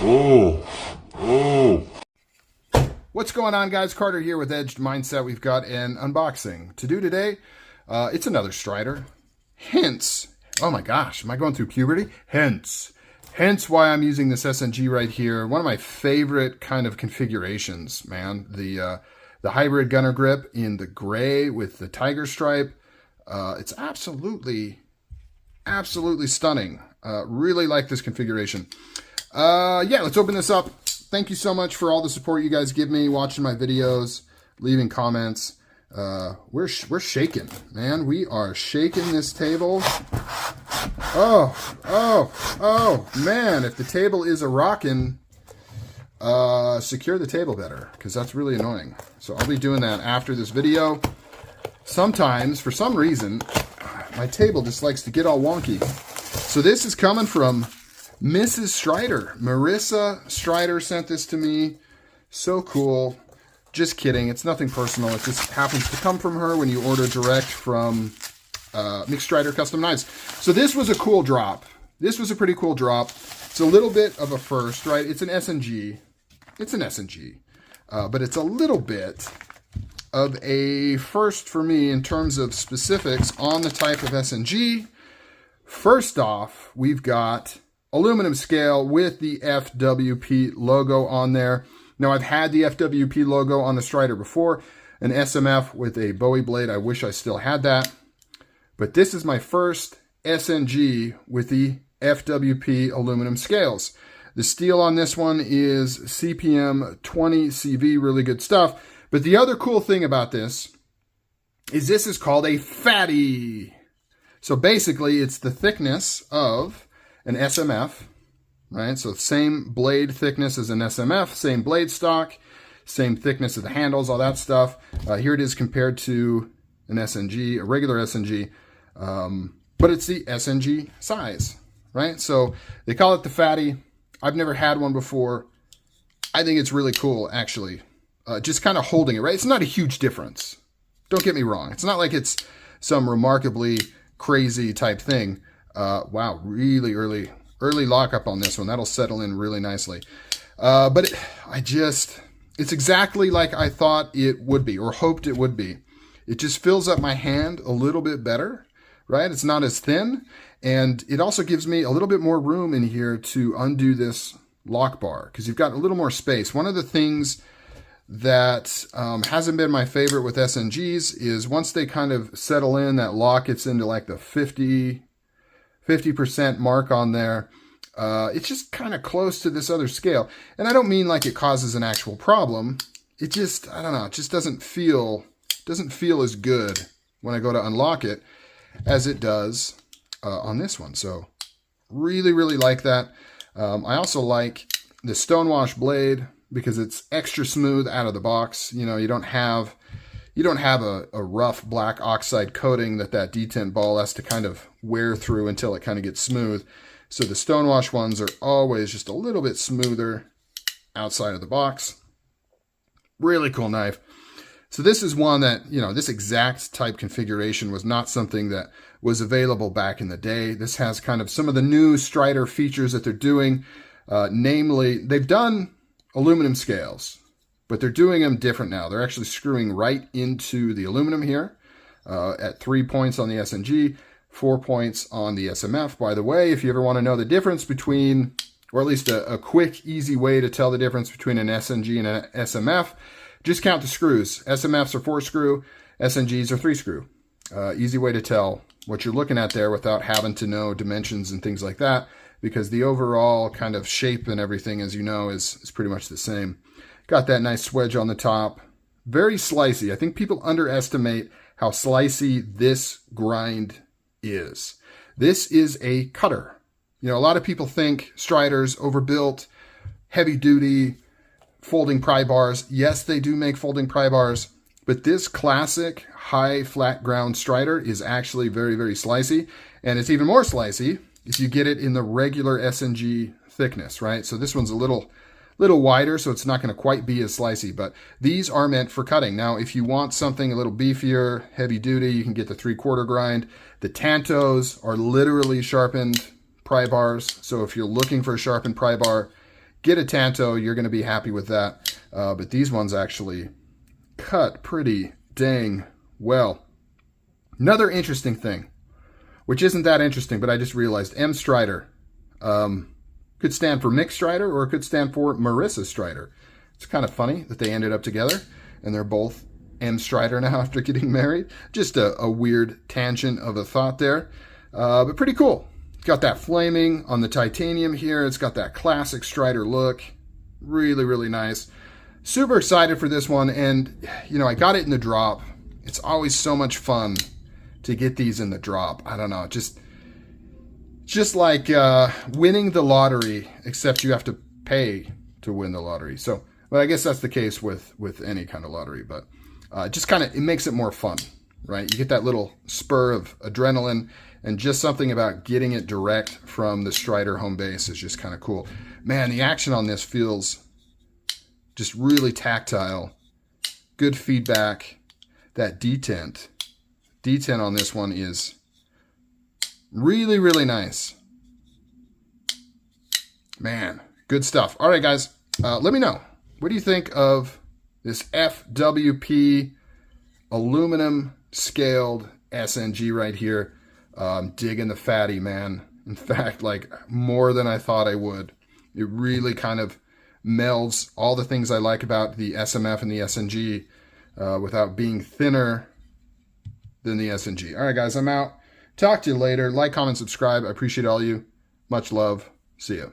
Oh, oh. What's going on, guys? Carter here with Edged Mindset. We've got an unboxing to do today. It's another Strider. Hence, oh my gosh, am I going through puberty? Hence why I'm using this SnG right here. One of my favorite kind of configurations, man. The hybrid gunner grip in the gray with the tiger stripe. It's absolutely stunning. Really like this configuration. Yeah, let's open this up. Thank you so much for all the support you guys give me, watching my videos, leaving comments. We're shaking, man. We are shaking this table. Oh, man. If the table is a rockin', secure the table better, because that's really annoying. So I'll be doing that after this video. Sometimes, for some reason, my table just likes to get all wonky. So this is coming from Mrs. Strider. Marissa Strider sent this to me. So cool. Just kidding. It's nothing personal. It just happens to come from her when you order direct from Mixed Strider Custom Knives. So this was a cool drop. This was a pretty cool drop. It's a little bit of a first, right? It's an SnG. It's an SnG. But it's a little bit of a first for me in terms of specifics on the type of SnG. First off, we've got aluminum scale with the FWP logo on there. Now, I've had the FWP logo on the Strider before, an SMF with a Bowie blade. I wish I still had that. But this is my first SnG with the FWP aluminum scales. The steel on this one is CPM 20 CV, really good stuff. But the other cool thing about this is called a FATTY. So basically, it's the thickness of an SMF, right? So same blade thickness as an SMF, same blade stock, same thickness of the handles, all that stuff. Here it is compared to an SnG, a regular SnG, but it's the SnG size, right? So they call it the FATTY. I've never had one before. I think it's really cool, actually. Just kind of holding it, right? It's not a huge difference. Don't get me wrong. It's not like it's some remarkably crazy type thing. Wow, really early lockup on this one. That'll settle in really nicely. But it's exactly like I thought it would be, or hoped it would be. It just fills up my hand a little bit better, right? It's not as thin, and it also gives me a little bit more room in here to undo this lock bar, because you've got a little more space. One of the things that hasn't been my favorite with SnGs is once they kind of settle in, that lock gets into like the 50% mark on there. It's just kind of close to this other scale. And I don't mean like it causes an actual problem. It just, I don't know, it just doesn't feel as good when I go to unlock it as it does on this one. So really like that. I also like the stonewash blade because it's extra smooth out of the box. You know, you don't have a rough black oxide coating that detent ball has to kind of wear through until it kind of gets smooth. So the stonewash ones are always just a little bit smoother outside of the box. Really cool knife. So this is one that, you know, this exact type configuration was not something that was available back in the day. This has kind of some of the new Strider features that they're doing. Namely, they've done aluminum scales, but they're doing them different now. They're actually screwing right into the aluminum here at 3 points on the SnG, 4 points on the SMF. By the way, if you ever want to know the difference between, or at least a quick, easy way to tell the difference between an SnG and an SMF, just count the screws. SMFs are 4 screw, SnGs are 3 screw. Easy way to tell what you're looking at there without having to know dimensions and things like that, because the overall kind of shape and everything, as you know, is pretty much the same. Got that nice swedge on the top. Very slicey. I think people underestimate how slicey this grind is. This is a cutter. You know, a lot of people think Strider's overbuilt, heavy duty, folding pry bars. Yes, they do make folding pry bars, but this classic high flat ground Strider is actually very slicey, and it's even more slicey if you get it in the regular SnG thickness, right? So this one's a little wider, so it's not going to quite be as slicey, but these are meant for cutting. Now, if you want something a little beefier, heavy duty, you can get the 3/4 grind. The Tantos are literally sharpened pry bars, so if you're looking for a sharpened pry bar, get a Tanto, you're going to be happy with that. But these ones actually cut pretty dang well. Another interesting thing, which isn't that interesting, but I just realized M Strider could stand for Mick Strider, or it could stand for Marissa Strider. It's kind of funny that they ended up together and they're both M Strider now after getting married. Just a weird tangent of a thought there, but pretty cool. It's got that flaming on the titanium here. It's got that classic Strider look. Really, really nice. Super excited for this one, and you know, I got it in the drop. It's always so much fun to get these in the drop. I don't know, just like winning the lottery, except you have to pay to win the lottery. So, well, I guess that's the case with any kind of lottery, but just kind of, it makes it more fun, right? You get that little spur of adrenaline, and just something about getting it direct from the Strider home base is just kind of cool. Man, the action on this feels just really tactile. Good feedback. That detent on this one is really, really nice. Man, good stuff. All right, guys, let me know. What do you think of this FWP aluminum scaled SNG right here? Digging the fatty, man. In fact, like more than I thought I would. It really kind of melds all the things I like about the SMF and the SNG without being thinner than the SNG. All right, guys, I'm out. Talk to you later. Like, comment, subscribe. I appreciate all you. Much love. See ya.